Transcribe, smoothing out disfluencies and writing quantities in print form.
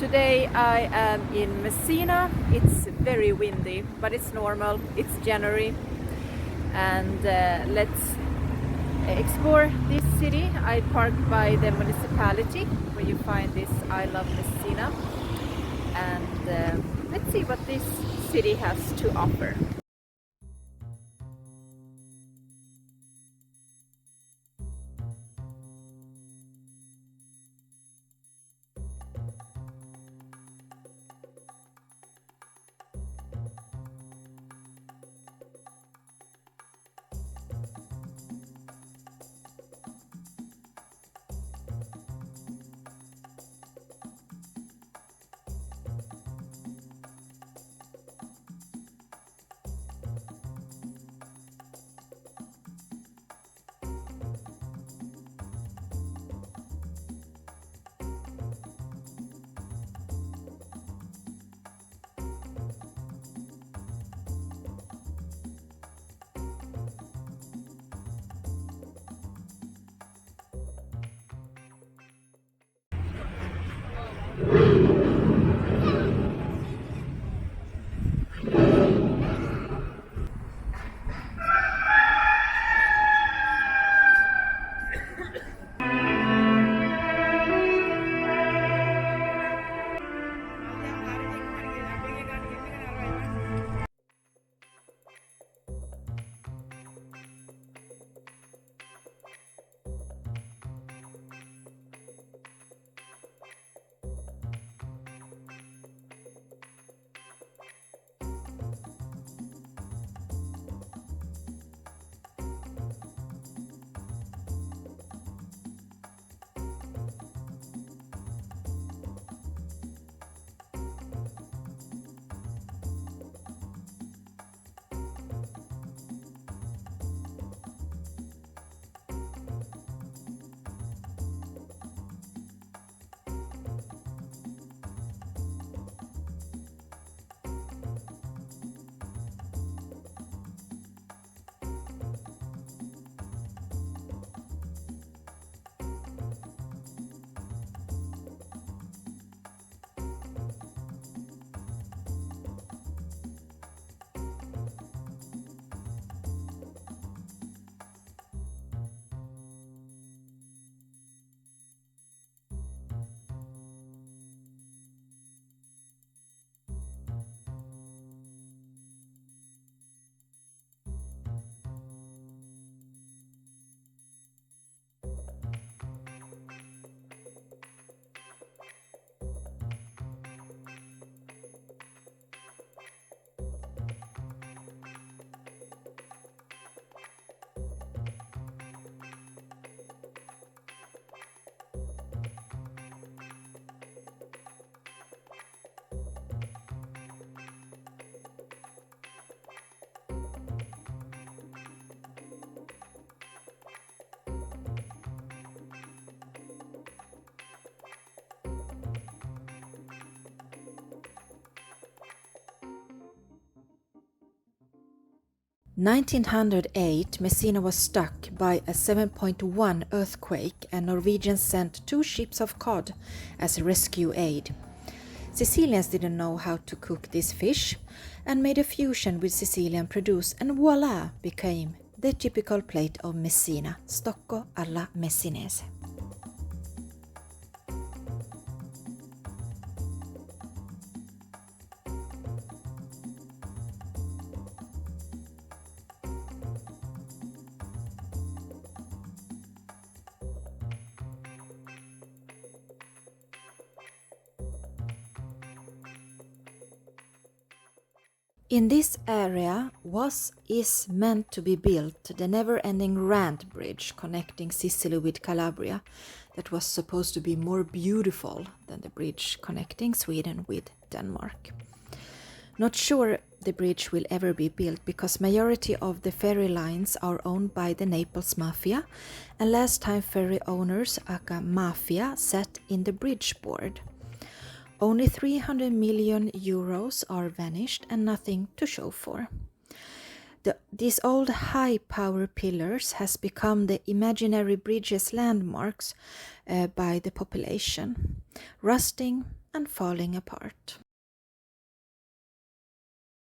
Today I am in Messina. It's very windy, but it's normal. It's January, and let's explore this city. I parked by the municipality where you find this I love Messina, and let's see what this city has to offer. In 1908, Messina was struck by a 7.1 earthquake, and Norwegians sent 2 ships of cod as rescue aid. Sicilians didn't know how to cook this fish and made a fusion with Sicilian produce, and voila, became the typical plate of Messina, Stocco alla Messinese. In this area is meant to be built the never-ending Rand Bridge connecting Sicily with Calabria, that was supposed to be more beautiful than the bridge connecting Sweden with Denmark. Not sure the bridge will ever be built because majority of the ferry lines are owned by the Naples mafia, and last time ferry owners, aka mafia, sat in the bridge board. Only 300 million euros are vanished and nothing to show for. These old high power pillars has become the imaginary bridges landmarks by the population. Rusting and falling apart.